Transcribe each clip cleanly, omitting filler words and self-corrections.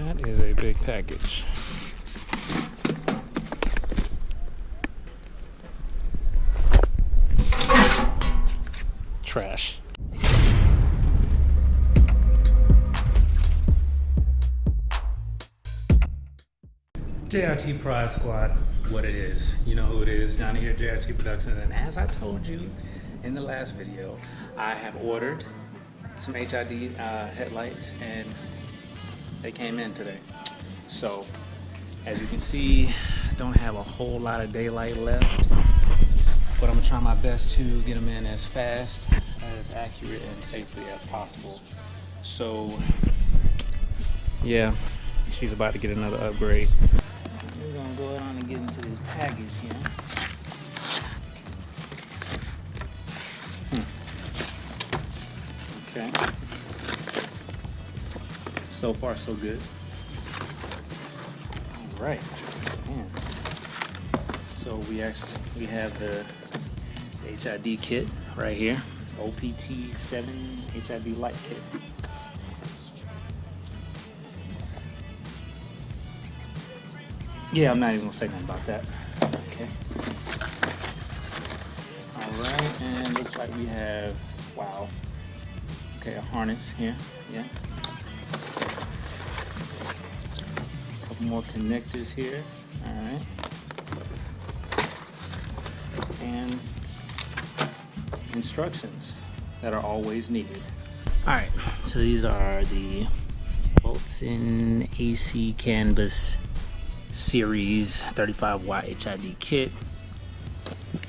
That is a big package. Trash. JRT Prod Squad, what it is. You know who it is, Johnny here, JRTProductions, and as I told you in the last video, I have ordered some HID headlights and they came in today. So, as you can see, I don't have a whole lot of daylight left, but I'm gonna try my best to get them in as fast, as accurate, and safely as possible. So, yeah, she's about to get another upgrade. We're gonna go on and get into this package here. Okay. So far, so good. All right. Man. So we have the HID kit right here. OPT7 HID light kit. Yeah, I'm not even gonna say nothing about that. Okay. All right, and looks like we have, wow. Okay, a harness here. Yeah. A couple more connectors here. All right. And instructions that are always needed. All right. So these are the Boltzmann AC Canvas Series 35 watt HID kit.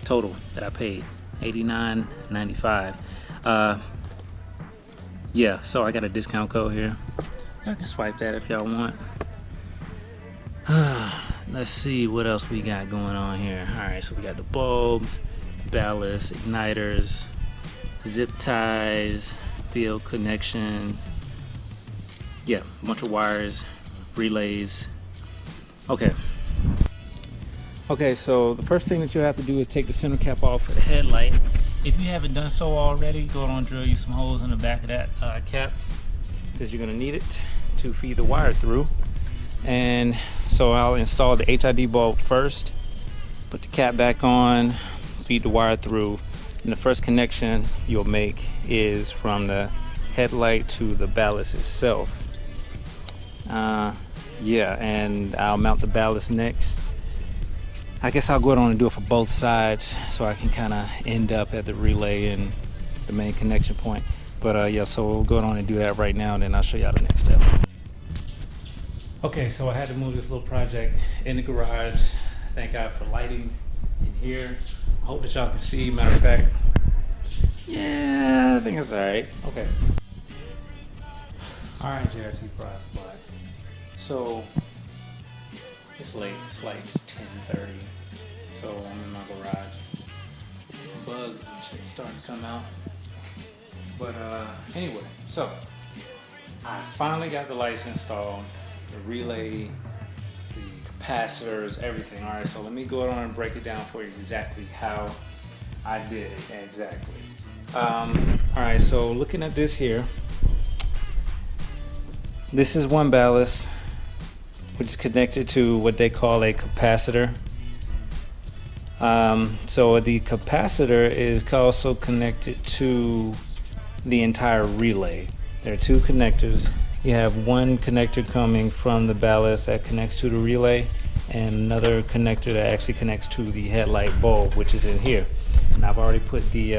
Total that I paid $89.95. Yeah, so I got a discount code here. I can swipe that if y'all want. Let's see what else we got going on here. All right, so we got the bulbs, ballast, igniters, zip ties, field connection. Yeah, a bunch of wires, relays. Okay, so the first thing that you have to do is take the center cap off for the headlight. If you haven't done so already, go on and drill you some holes in the back of that cap, because you're gonna need it to feed the wire through. And so I'll install the HID bulb first, put the cap back on, feed the wire through, and the first connection you'll make is from the headlight to the ballast itself. Yeah, and I'll mount the ballast next. I guess I'll go on and do it for both sides so I can kind of end up at the relay and the main connection point. But yeah, so we'll go on and do that right now, and then I'll show y'all the next step. Okay, so I had to move this little project in the garage. Thank God for lighting in here. I hope that y'all can see. Matter of fact, yeah, I think it's all right. Okay. All right, JRT Prod Squad. So it's late. It's like 10:30. So I'm in my garage. Bugs and shit starting to come out. But anyway, so I finally got the lights installed, the relay, the capacitors, everything. All right, so let me go on and break it down for you exactly how I did it exactly. All right, so looking at this here, this is one ballast, which is connected to what they call a capacitor. So the capacitor is also connected to the entire relay. There are two connectors. You have one connector coming from the ballast that connects to the relay, and another connector that actually connects to the headlight bulb, which is in here. And I've already put the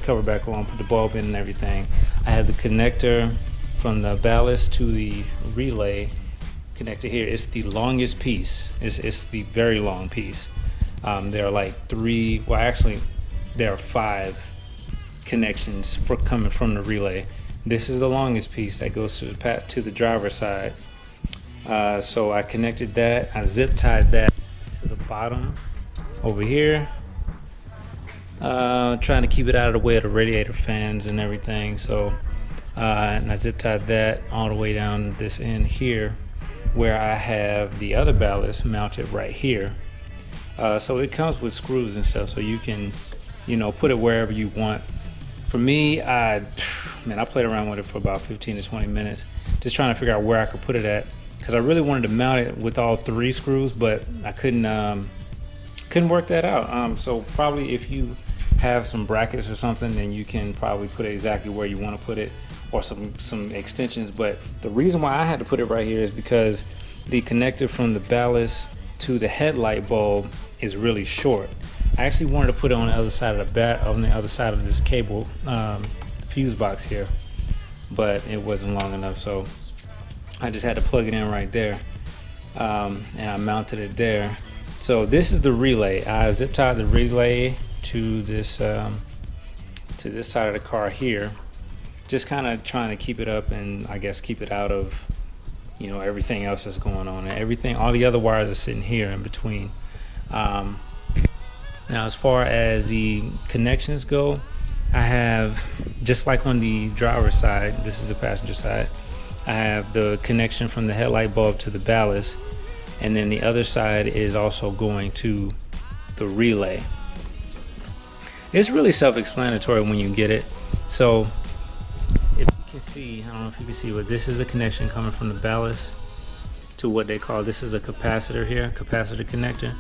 cover back on, put the bulb in and everything. I have the connector from the ballast to the relay connected here. It's the longest piece. It's the very long piece. There are like there are 5 connections coming from the relay. This is the longest piece that goes to the driver's side. So I connected that. I zip tied that to the bottom over here, trying to keep it out of the way of the radiator fans and everything. So and I zip tied that all the way down this end here, where I have the other ballast mounted right here. So it comes with screws and stuff, so you can, put it wherever you want. For me, I played around with it for about 15 to 20 minutes just trying to figure out where I could put it at, because I really wanted to mount it with all 3 screws, but I couldn't work that out. So probably if you have some brackets or something, then you can probably put it exactly where you want to put it, or some extensions. But the reason why I had to put it right here is because the connector from the ballast to the headlight bulb is really short. I actually wanted to put it on the other side of the other side of this cable fuse box here, but it wasn't long enough, so I just had to plug it in right there, and I mounted it there. So this is the relay. I zip tied the relay to this side of the car here, just kind of trying to keep it up and I guess keep it out of, you know, everything else that's going on, and all the other wires are sitting here in between. Now as far as the connections go, I have, just like on the driver's side, this is the passenger side, I have the connection from the headlight bulb to the ballast, and then the other side is also going to the relay. It's really self-explanatory when you get it. So if you can see, I don't know if you can see, but this is a connection coming from the ballast to what they call, this is a capacitor here, capacitor connector.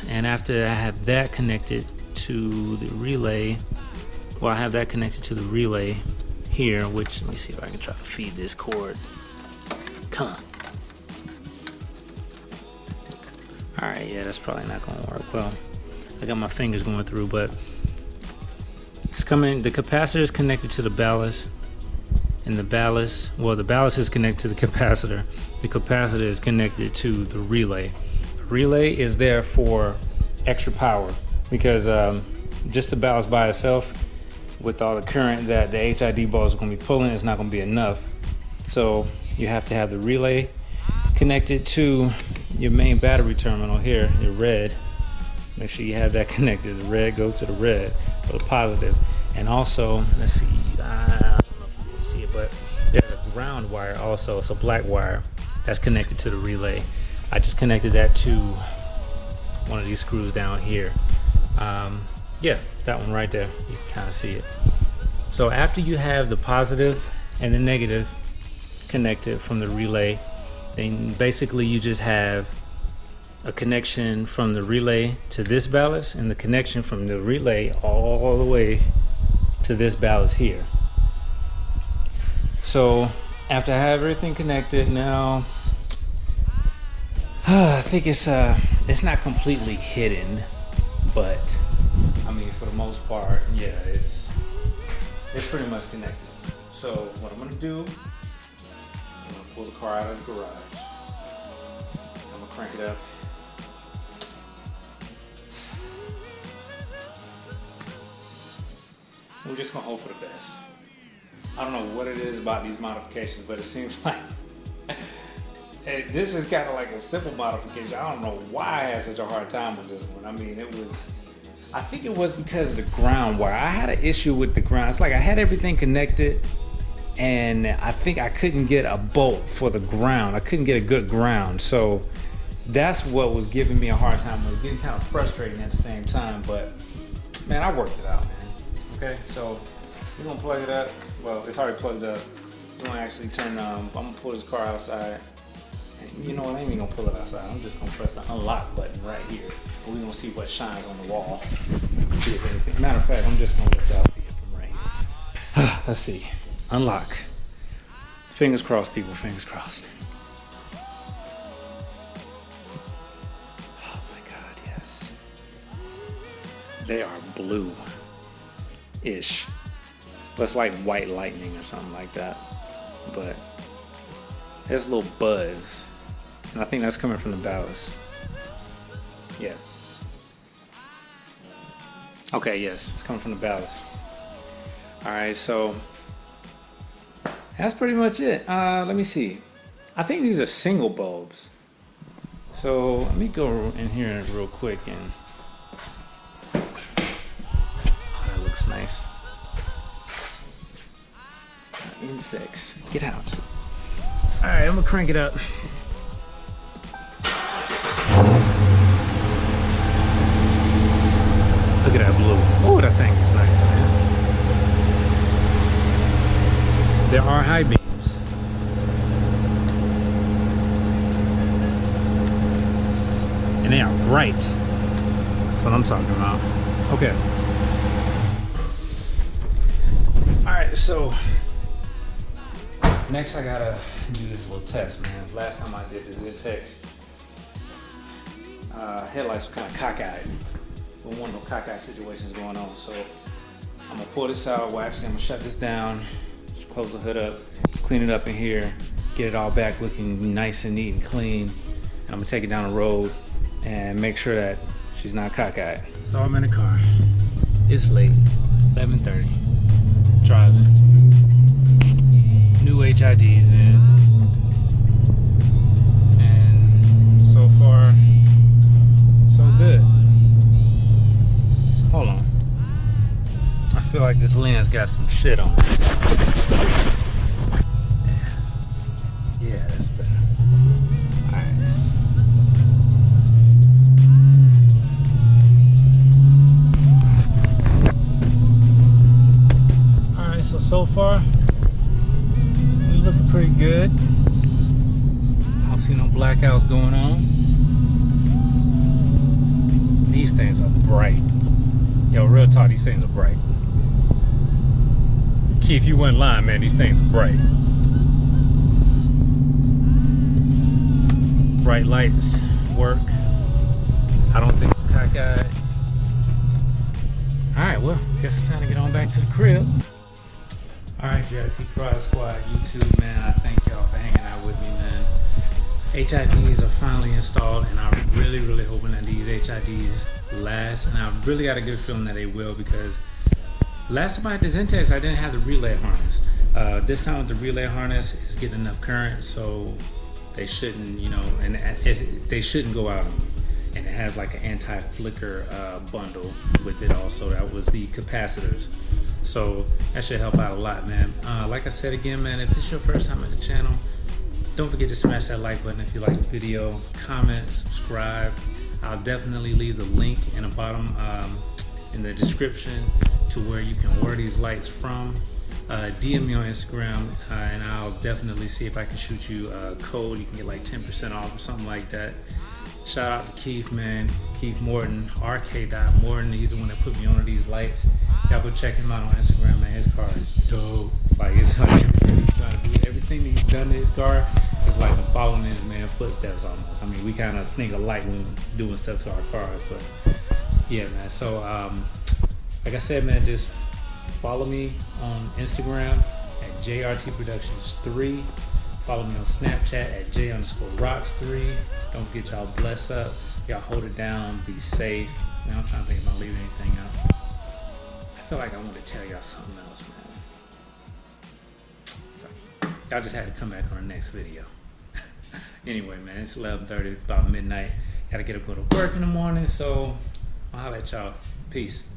And after I have that connected to the relay, well, I have that connected to the relay here, which, let me see if I can try to feed this cord. Come on. All right, yeah, that's probably not gonna work. Well, I got my fingers going through, but it's coming. The capacitor is connected to the ballast, and the ballast is connected to the capacitor. The capacitor is connected to the relay. The relay is there for extra power, because just the ballast by itself, with all the current that the HID bulb is going to be pulling, it's not going to be enough. So you have to have the relay connected to your main battery terminal here, your red. Make sure you have that connected. The red goes to the red, or the positive. And also, let's see, I don't know if you can see it, but there's a ground wire also. It's a black wire that's connected to the relay. I just connected that to one of these screws down here. Yeah, that one right there. You can kind of see it. So after you have the positive and the negative connected from the relay, then basically you just have a connection from the relay to this ballast, and the connection from the relay all the way to this ballast here. So after I have everything connected, now I think it's not completely hidden, but I mean, for the most part, yeah, it's pretty much connected. So what I'm gonna do, I'm gonna pull the car out of the garage. I'm gonna crank it up. We're just gonna hope for the best. I don't know what it is about these modifications, but it seems like this is kind of like a simple modification. I don't know why I had such a hard time with this one. I mean, I think it was because of the ground wire. I had an issue with the ground. It's like I had everything connected, and I think I couldn't get a bolt for the ground. I couldn't get a good ground. So that's what was giving me a hard time. It was getting kind of frustrating at the same time, but man, I worked it out, man. Okay, so we're gonna plug it up. Well, it's already plugged up. We're gonna actually turn, I'm gonna pull this car outside. And you know what, I ain't even gonna pull it outside. I'm just gonna press the unlock button right here. We're gonna see what shines on the wall. See if anything, matter of fact, I'm just gonna let y'all see it from right here. Let's see, unlock. Fingers crossed, people, fingers crossed. Oh my God, yes. They are blue-ish. It's like white lightning or something like that. But there's a little buzz. And I think that's coming from the ballast. Yeah. Okay, yes, it's coming from the ballast. Alright, so that's pretty much it. Let me see. I think these are single bulbs. So let me go in here real quick and that looks nice. Insects, get out. All right, I'm gonna crank it up. Look at that blue. Oh, that thing is nice, man. There are high beams. And they are bright. That's what I'm talking about. Okay. Alright, so next I gotta do this little test, man. Last time I did this test, headlights were kind of cockeyed. There was one of those cockeyed situations going on. So I'm gonna pull this out. Well, actually, I'm gonna shut this down, close the hood up, clean it up in here, get it all back looking nice and neat and clean. And I'm gonna take it down the road and make sure that she's not cockeyed. So I'm in the car. It's late, 11:30. Driving. New HIDs in. And so far, so good. Hold on. I feel like this lens got some shit on it. Yeah, that's better. Alright. Alright, so far, we looking pretty good. I don't see no blackouts going on. These things are bright. Yo, real talk, these things are bright. Keith, you wasn't lying, man. These things are bright. Bright lights work. I don't think I'm cockeyed. Alright, well, guess it's time to get on back to the crib. Alright, JRTProductions Squad, YouTube, man, I thank y'all for hanging out with me, man. HIDs are finally installed, and I'm really, really hoping that these HIDs last, and I really got a good feeling that they will, because last time I had the Zentex, I didn't have the relay harness. This time with the relay harness, it's getting enough current, so they shouldn't, you know, and they shouldn't go out on me. And it has like an anti-flicker bundle with it also. That was the capacitors. So that should help out a lot, man. Like I said again, man, if this is your first time at the channel, don't forget to smash that like button if you like the video. Comment, subscribe. I'll definitely leave the link in the bottom in the description to where you can order these lights from. DM me on Instagram and I'll definitely see if I can shoot you a code. You can get like 10% off or something like that. Shout out to Keith, man. Keith Morton, RK.Morton. He's the one that put me on these lights. Y'all go check him out on Instagram, man. His car is dope. Like, it's like he's trying to do everything that he's done to his car. It's like following his man footsteps almost. I mean, we kind of think alike when doing stuff to our cars, but yeah, man. So, like I said, man, just follow me on Instagram at JRTProductions3. Follow me on Snapchat at J_rocks3. Don't forget, y'all bless up. Y'all hold it down. Be safe. Man, I'm trying to think about leaving anything out. I feel like I want to tell y'all something else, man. Y'all just had to come back on the next video. Anyway, man, it's 11:30, about midnight. Gotta get up, go to work in the morning, so I'll holler at y'all. Peace.